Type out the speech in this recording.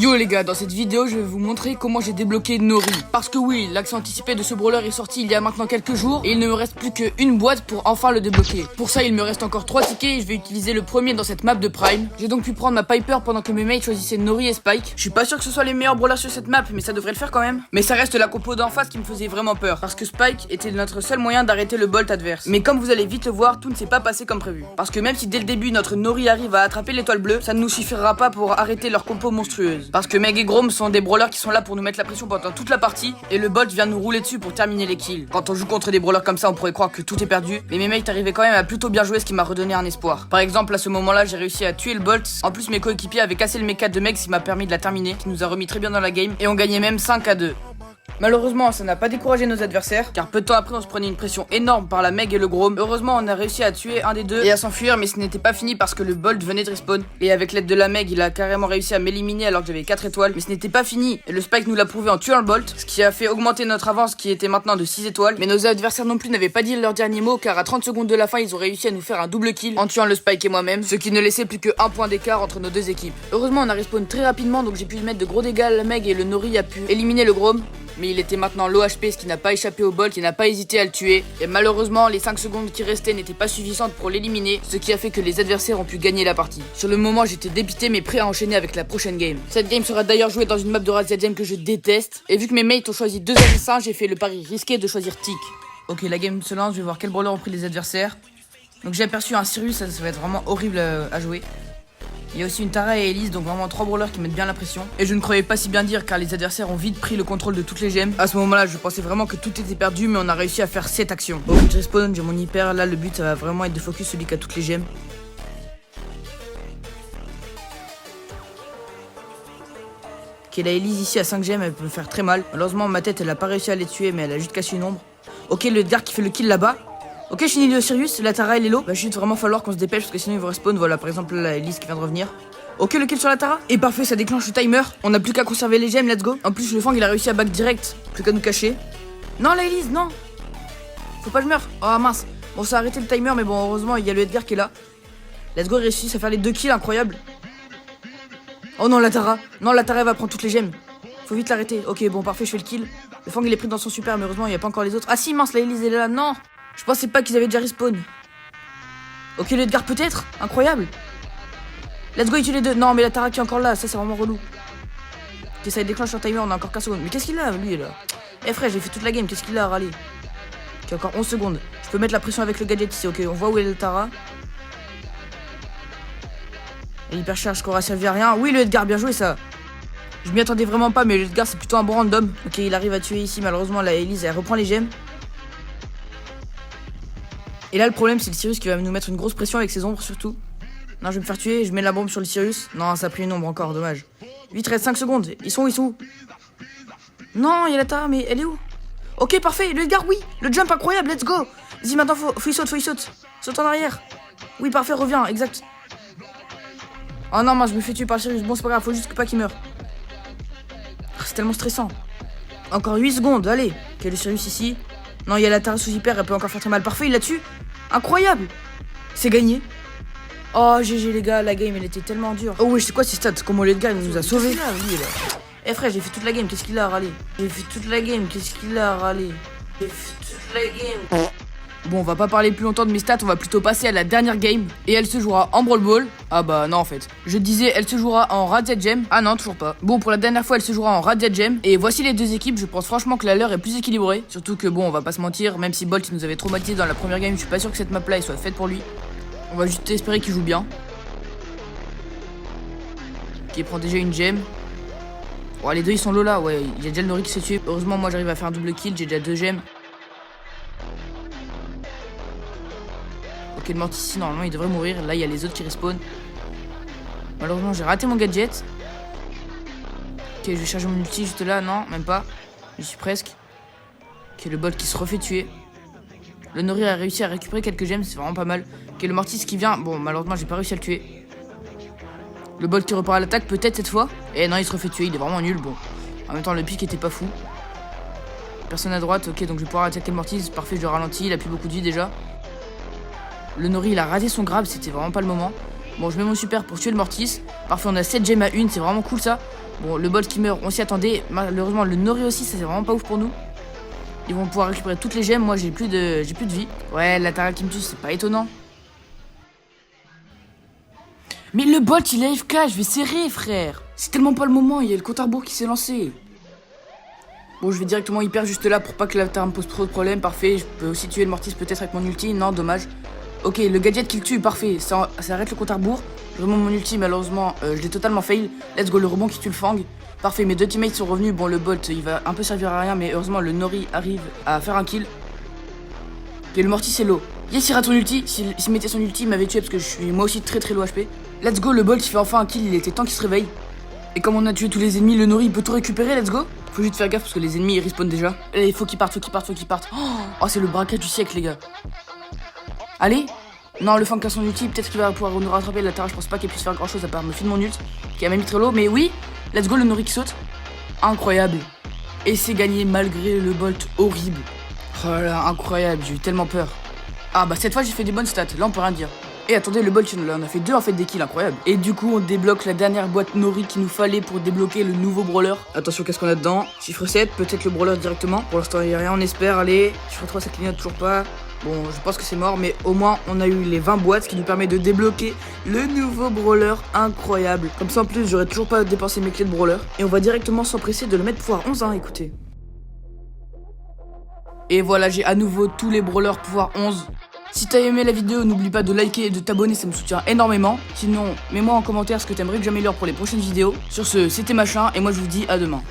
Yo les gars, dans cette vidéo je vais vous montrer comment j'ai débloqué Nori. Parce que oui, l'accès anticipé de ce brawler est sorti il y a maintenant quelques jours et il ne me reste plus qu'une boîte pour enfin le débloquer. Pour ça il me reste encore 3 tickets et je vais utiliser le premier dans cette map de Prime. J'ai donc pu prendre ma Piper pendant que mes mates choisissaient Nori et Spike. Je suis pas sûr que ce soit les meilleurs brawlers sur cette map, mais ça devrait le faire quand même. Mais ça reste la compo d'en face qui me faisait vraiment peur, parce que Spike était notre seul moyen d'arrêter le Bolt adverse. Mais comme vous allez vite le voir, tout ne s'est pas passé comme prévu. Parce que même si dès le début notre Nori arrive à attraper l'étoile bleue, ça ne nous suffira pas pour arrêter leur compo monstrueuse. Parce que Meg et Grom sont des brawlers qui sont là pour nous mettre la pression pendant toute la partie, et le Bolt vient nous rouler dessus pour terminer les kills. Quand on joue contre des brawlers comme ça, on pourrait croire que tout est perdu, mais mes mates arrivaient quand même à plutôt bien jouer, ce qui m'a redonné un espoir. Par exemple, à ce moment-là, j'ai réussi à tuer le Bolt. En plus, mes coéquipiers avaient cassé le mecha de Meg, ce qui m'a permis de la terminer, qui nous a remis très bien dans la game, et on gagnait même 5-2. Malheureusement, ça n'a pas découragé nos adversaires, car peu de temps après, on se prenait une pression énorme par la Meg et le Grom. Heureusement, on a réussi à tuer un des deux et à s'enfuir, mais ce n'était pas fini parce que le Bolt venait de respawn. Et avec l'aide de la Meg, il a carrément réussi à m'éliminer alors que j'avais 4 étoiles. Mais ce n'était pas fini, et le Spike nous l'a prouvé en tuant le Bolt, ce qui a fait augmenter notre avance qui était maintenant de 6 étoiles. Mais nos adversaires non plus n'avaient pas dit leur dernier mot, car à 30 secondes de la fin, ils ont réussi à nous faire un double kill en tuant le Spike et moi-même, ce qui ne laissait plus que 1 point d'écart entre nos deux équipes. Heureusement, on a respawn très rapidement, donc j'ai pu mettre de gros dégâts à la Meg et le Nori a pu éliminer le Grom. Mais il était maintenant low HP, ce qui n'a pas échappé au Bolt, qui n'a pas hésité à le tuer. Et malheureusement, les 5 secondes qui restaient n'étaient pas suffisantes pour l'éliminer, ce qui a fait que les adversaires ont pu gagner la partie. Sur le moment, j'étais dépité mais prêt à enchaîner avec la prochaine game. Cette game sera d'ailleurs jouée dans une map de Razia Jam que je déteste. Et vu que mes mates ont choisi 2 assassins, j'ai fait le pari risqué de choisir Tick. Ok, la game se lance, je vais voir quel brawler ont pris les adversaires. Donc j'ai aperçu un Sirius, ça va être vraiment horrible à jouer. Il y a aussi une Tara et Elise, donc vraiment 3 brawlers qui mettent bien la pression. Et je ne croyais pas si bien dire, car les adversaires ont vite pris le contrôle de toutes les gemmes. À ce moment-là, je pensais vraiment que tout était perdu, mais on a réussi à faire 7 actions. Bon, je respawn, j'ai mon hyper. Là, le but, ça va vraiment être de focus celui qui a toutes les gemmes. Ok, la Elise ici à 5 gemmes, elle peut me faire très mal. Malheureusement, ma tête, elle a pas réussi à les tuer, mais elle a juste cassé une ombre. Ok, le Edgar qui fait le kill là-bas. Ok, je finis le Sirius, la Tara elle est low. Va juste vraiment falloir qu'on se dépêche parce que sinon ils vont respawn. Voilà, par exemple là, la Elise qui vient de revenir. Ok, le kill sur la Tara. Et parfait, ça déclenche le timer. On n'a plus qu'à conserver les gemmes, let's go. En plus, le Fang il a réussi à back direct. Plus qu'à nous cacher. Non, la Elise, non. Faut pas que je meure. Oh mince. Bon, ça a arrêté le timer, mais bon, heureusement, il y a le Edgar qui est là. Let's go, il réussit à faire les 2 kills, incroyable. Oh non, la Tara. Non, la Tara elle va prendre toutes les gemmes. Faut vite l'arrêter. Ok, bon, parfait, je fais le kill. Le Fang il est pris dans son super, mais heureusement, il n'y a pas encore les autres. Ah si, mince, la Elise elle est là. Non. Je pensais pas qu'ils avaient déjà respawn. Ok, le Edgar peut-être. Incroyable. Let's go, il tue les deux. Non, mais la Tara qui est encore là, ça c'est vraiment relou. Ok, ça déclenche un timer, on a encore 15 secondes. Mais qu'est-ce qu'il a, lui, là? Eh frère, j'ai fait toute la game, qu'est-ce qu'il a à râler? Ok, encore 11 secondes. Je peux mettre la pression avec le gadget ici. Ok, on voit où est le Tara. Et l'hypercharge qui aura servi à rien. Oui, le Edgar, bien joué ça. Je m'y attendais vraiment pas, mais le Edgar c'est plutôt un bon random. Ok, il arrive à tuer ici, malheureusement la Elise elle reprend les gemmes. Et là le problème c'est le Sirius qui va nous mettre une grosse pression avec ses ombres surtout. Non, je vais me faire tuer, je mets la bombe sur le Sirius. Non, ça a pris une ombre encore, dommage. 8 reste 5 secondes, ils sont où? Non, il y a la Tara, mais elle est où? Ok, parfait, le Edgar, oui. Le jump incroyable, let's go. Vas-y, maintenant faut il saute. Saute en arrière. Oui, parfait, reviens, exact. Oh non, moi je me fais tuer par le Sirius. Bon, c'est pas grave, faut juste pas qu'il meure. C'est tellement stressant. Encore 8 secondes, allez. Ok, le Sirius ici. Non, il y a la Tara sous hyper, elle peut encore faire très mal. Parfait, il la tue. Incroyable. C'est gagné. Oh, GG les gars, la game elle était tellement dure. Oh oui, c'est quoi ces stats? Comment le gars il nous a sauvés? Eh frère, j'ai fait toute la game, qu'est-ce qu'il a à râler? Bon, on va pas parler plus longtemps de mes stats, on va plutôt passer à la dernière game. Et elle se jouera en Brawl Ball. Ah bah non en fait. Je disais, elle se jouera en Razia Jam. Ah non, toujours pas. Bon, pour la dernière fois, elle se jouera en Razia Jam. Et voici les deux équipes, je pense franchement que la leur est plus équilibrée. Surtout que bon, on va pas se mentir, même si Bolt nous avait traumatisé dans la première game, je suis pas sûr que cette map là elle soit faite pour lui. On va juste espérer qu'il joue bien. Qui prend déjà une gemme. Oh, les deux ils sont low là, ouais, il y a déjà le Nori qui s'est tué. Heureusement, moi j'arrive à faire un double kill, j'ai déjà 2 gemmes. Ok, le Mortis ici, normalement il devrait mourir. Là, il y a les autres qui respawn. Malheureusement, j'ai raté mon gadget. Ok, je vais charger mon ulti juste là. Non, même pas. Je suis presque. Ok, le Bolt qui se refait tuer. Le Nori a réussi à récupérer quelques gemmes, c'est vraiment pas mal. Ok, le Mortis qui vient. Bon, malheureusement, j'ai pas réussi à le tuer. Le Bolt qui repart à l'attaque, peut-être cette fois. Et non, il se refait tuer, il est vraiment nul. Bon, en même temps, le pic était pas fou. Personne à droite. Ok, donc je vais pouvoir attaquer le Mortis. Parfait, je le ralentis. Il a plus beaucoup de vie déjà. Le Nori il a raté son grab, c'était vraiment pas le moment. Bon, je mets mon super pour tuer le Mortis. Parfait, on a 7 gemmes à 1, c'est vraiment cool ça. Bon, le bot qui meurt, on s'y attendait. Malheureusement, le Nori aussi, ça c'est vraiment pas ouf pour nous. Ils vont pouvoir récupérer toutes les gemmes. Moi, j'ai plus de vie. Ouais, la Tara qui me tue, c'est pas étonnant. Mais le bot, il est AFK, je vais serrer, frère. C'est tellement pas le moment, il y a le compte à rebours qui s'est lancé. Bon, je vais directement hyper juste là pour pas que la Tara me pose trop de problèmes. Parfait, je peux aussi tuer le Mortis peut-être avec mon ulti. Non, dommage. Ok, le gadget qui le tue, parfait. Ça arrête le compte à rebours. Je remonte mon ulti, malheureusement, je l'ai totalement fail. Let's go, le rebond qui tue le Fang. Parfait, mes deux teammates sont revenus. Bon, le bot, il va un peu servir à rien, mais heureusement, le Nori arrive à faire un kill. Ok, le Mortis est low. Yes, il rate son ulti. S'il mettait son ulti, il m'avait tué parce que je suis moi aussi très low HP. Let's go, le Bolt il fait enfin un kill, il était temps qu'il se réveille. Et comme on a tué tous les ennemis, le Nori il peut tout récupérer, let's go. Faut juste faire gaffe parce que les ennemis ils respawnent déjà. Et il faut qu'ils partent, Oh, c'est le braquage du siècle, les gars. Allez. Non, le Fang a son ulti, peut-être qu'il va pouvoir nous rattraper. La Tara, je pense pas qu'elle puisse faire grand chose à part me filer mon ult, qui a même mis très low. Mais oui, let's go, le Nori qui saute. Incroyable. Et c'est gagné malgré le Bolt horrible. Oh là, incroyable, j'ai eu tellement peur. Ah bah cette fois j'ai fait des bonnes stats, là on peut rien dire. Et attendez, le Bolt, là on a fait deux en fait des kills, incroyable. Et du coup on débloque la dernière boîte Nori qu'il nous fallait pour débloquer le nouveau brawler. Attention, qu'est-ce qu'on a dedans? Chiffre 7, peut-être le brawler directement. Pour l'instant il n'y a rien, on espère, allez. Chiffre 3, ça clignote toujours pas. Bon, je pense que c'est mort, mais au moins on a eu les 20 boîtes, ce qui nous permet de débloquer le nouveau brawler incroyable. Comme ça en plus j'aurais toujours pas dépensé mes clés de brawler. Et on va directement s'empresser de le mettre pouvoir 11, hein, écoutez. Et voilà, j'ai à nouveau tous les brawlers pouvoir 11. Si t'as aimé la vidéo, n'oublie pas de liker et de t'abonner, ça me soutient énormément. Sinon, mets-moi en commentaire ce que t'aimerais que j'améliore pour les prochaines vidéos. Sur ce, c'était Machin, et moi je vous dis à demain.